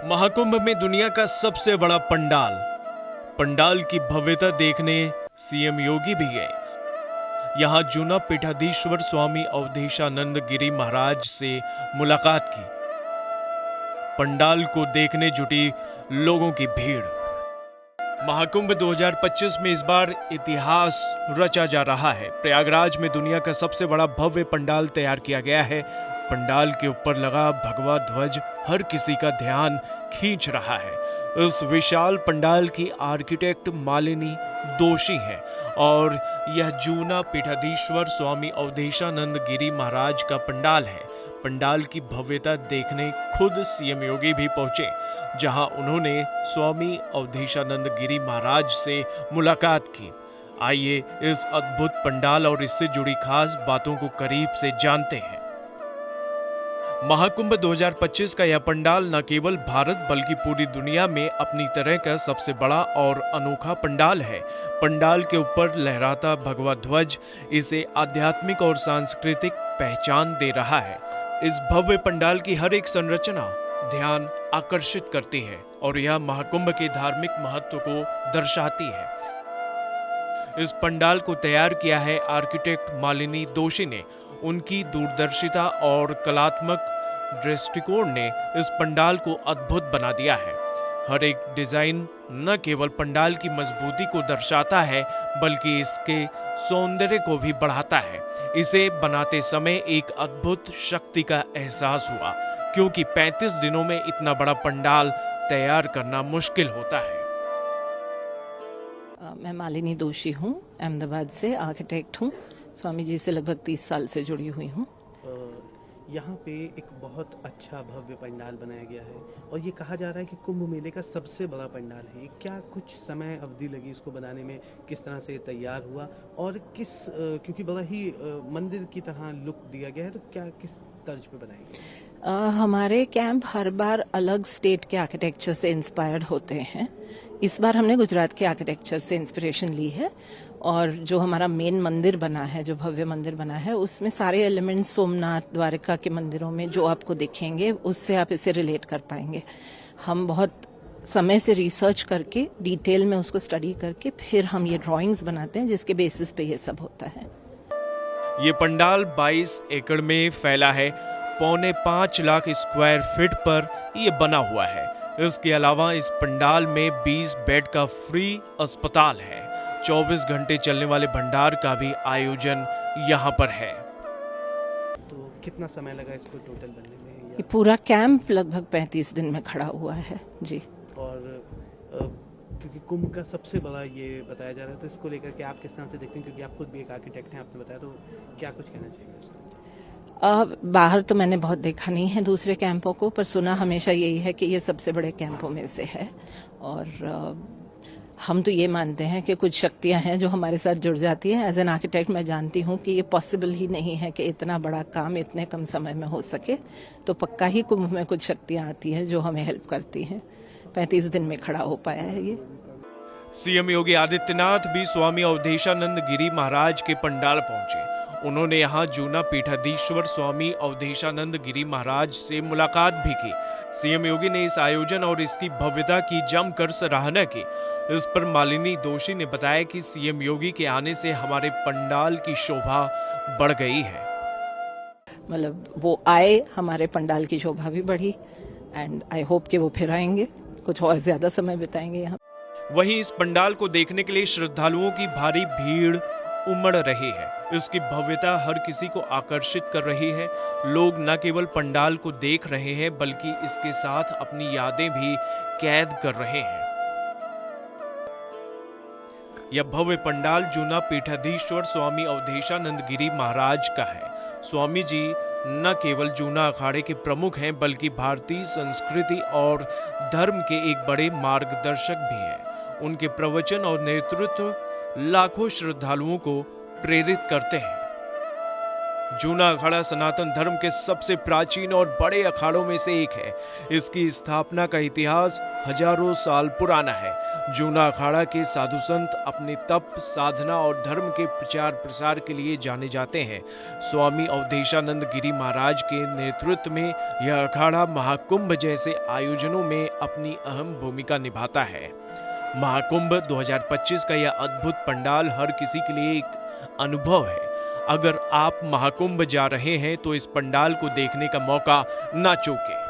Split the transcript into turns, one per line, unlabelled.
महाकुंभ में दुनिया का सबसे बड़ा पंडाल। पंडाल की भव्यता देखने सीएम योगी भी गए। यहां जूना पीठाधीश्वर स्वामी अवधेशानंद गिरी महाराज से मुलाकात की। पंडाल को देखने जुटी लोगों की भीड़। महाकुंभ 2025 में इस बार इतिहास रचा जा रहा है। प्रयागराज में दुनिया का सबसे बड़ा भव्य पंडाल तैयार किया गया है। पंडाल के ऊपर लगा भगवा ध्वज हर किसी का ध्यान खींच रहा है। इस विशाल पंडाल की आर्किटेक्ट मालिनी दोषी है और यह जूना पीठाधीश्वर स्वामी अवधेशानंद गिरी महाराज का पंडाल है। पंडाल की भव्यता देखने खुद सीएम योगी भी पहुंचे, जहां उन्होंने स्वामी अवधेशानंद गिरी महाराज से मुलाकात की। आइए इस अद्भुत पंडाल और इससे जुड़ी खास बातों को करीब से जानते हैं। महाकुंभ 2025 का यह पंडाल न केवल भारत बल्कि पूरी दुनिया में अपनी तरह का सबसे बड़ा और अनोखा पंडाल है। पंडाल के ऊपर लहराता भगवा ध्वज इसे आध्यात्मिक और सांस्कृतिक पहचान दे रहा है। इस भव्य पंडाल की हर एक संरचना ध्यान आकर्षित करती है और यह महाकुंभ के धार्मिक महत्व को दर्शाती है। इस पंडाल को तैयार किया है आर्किटेक्ट मालिनी दोषी ने। उनकी दूरदर्शिता और कलात्मक दृष्टिकोण ने इस पंडाल को अद्भुत बना दिया है। हर एक डिजाइन न केवल पंडाल की मजबूती को दर्शाता है बल्कि इसके सौंदर्य को भी बढ़ाता है। इसे बनाते समय एक अद्भुत शक्ति का एहसास हुआ, क्योंकि 35 दिनों में इतना बड़ा पंडाल तैयार करना मुश्किल होता है।
मैं मालिनी दोषी हूँ, अहमदाबाद से आर्किटेक्ट हूँ। स्वामी जी से लगभग 30 साल से जुड़ी हुई हूँ।
यहाँ पे एक बहुत अच्छा भव्य पंडाल बनाया गया है और ये कहा जा रहा है कि कुंभ मेले का सबसे बड़ा पंडाल है। क्या कुछ समय अवधि लगी इसको बनाने में? किस तरह से तैयार हुआ और क्योंकि बड़ा ही मंदिर की तरह लुक दिया गया है, तो क्या किस तर्ज पे बनाया गया?
हमारे कैंप हर बार अलग स्टेट के आर्किटेक्चर से इंस्पायर्ड होते हैं। इस बार हमने गुजरात के आर्किटेक्चर से इंस्पिरेशन ली है और जो हमारा मेन मंदिर बना है, जो भव्य मंदिर बना है, उसमें सारे एलिमेंट्स सोमनाथ, द्वारका के मंदिरों में जो आपको दिखेंगे उससे आप इसे रिलेट कर पाएंगे। हम बहुत समय से रिसर्च करके डिटेल में उसको स्टडी करके फिर हम ये ड्राइंग्स बनाते हैं जिसके बेसिस पे ये सब होता है।
ये पंडाल 22 एकड़ में फैला है। 4.25 लाख स्क्वायर फीट पर ये बना हुआ है। इसके अलावा इस पंडाल में 20 बेड का फ्री अस्पताल है। 24 घंटे चलने वाले भंडार का भी आयोजन यहाँ पर है।
तो कितना समय लगा इसको टोटल बनने में?
ये पूरा कैंप लगभग 35 दिन में खड़ा हुआ है जी।
और क्योंकि कुंभ का सबसे बड़ा ये बताया जा रहा है, तो इसको लेकर के आप किस तरह से देखते हैं? क्योंकि आप खुद भी एक आर्किटेक्ट हैं, आपने बताया, तो क्या कुछ कहना चाहिए इसको?
बाहर तो मैंने बहुत देखा नहीं है दूसरे कैंपों को, पर सुना हमेशा यही है कि ये सबसे बड़े कैंपों में से है। और हम तो ये मानते हैं कि कुछ शक्तियां हैं जो हमारे साथ जुड़ जाती हैं। एज एन आर्किटेक्ट मैं जानती हूँ कि ये पॉसिबल ही नहीं है कि इतना बड़ा काम इतने कम समय में हो सके, तो पक्का ही कुंभ में कुछ शक्तियां आती हैं जो हमें हेल्प करती हैं। 35 दिन में खड़ा हो पाया है ये।
सीएम योगी आदित्यनाथ भी स्वामी अवधेशानंद गिरी महाराज के पंडाल पहुंचे। उन्होंने यहाँ जूना पीठाधीश्वर स्वामी अवधेशानंद गिरी महाराज से मुलाकात भी की। सीएम योगी ने इस आयोजन और इसकी भव्यता की जमकर सराहना की। इस पर मालिनी दोषी ने बताया कि सीएम योगी के आने से हमारे पंडाल की शोभा बढ़ गई है।
मतलब वो आए, हमारे पंडाल की शोभा भी बढ़ी एंड आई होप कि वो फिर आएंगे, कुछ और ज्यादा समय बिताएंगे यहाँ।
वहीं इस पंडाल को देखने के लिए श्रद्धालुओं की भारी भीड़ उमड़ रही है। इसकी भव्यता हर किसी को आकर्षित कर रही है। लोग न केवल पंडाल को देख रहे हैं बल्कि इसके साथ अपनी यादें भी कैद कर रहे हैं। यह भव्य पंडाल जूना पीठाधीश्वर स्वामी अवधेशानंद गिरी महाराज का है। स्वामी जी न केवल जूना अखाड़े के प्रमुख हैं बल्कि भारतीय संस्कृति और धर्म के एक बड़े मार्गदर्शक भी हैं। उनके प्रवचन और नेतृत्व लाखों श्रद्धालुओं को प्रेरित करते हैं। जूना अखाड़ा सनातन धर्म के सबसे प्राचीन और बड़े अखाड़ों में से एक है। इसकी स्थापना का इतिहास हजारों साल पुराना है। जूना अखाड़ा के साधु संत अपने तप, साधना और धर्म के प्रचार प्रसार के लिए जाने जाते हैं। स्वामी अवधेशानंद गिरी महाराज के नेतृत्व में यह अखाड़ा महाकुंभ जैसे आयोजनों में अपनी अहम भूमिका निभाता है। महाकुंभ 2025 का यह अद्भुत पंडाल हर किसी के लिए एक अनुभव है। अगर आप महाकुंभ जा रहे हैं तो इस पंडाल को देखने का मौका ना चूकें।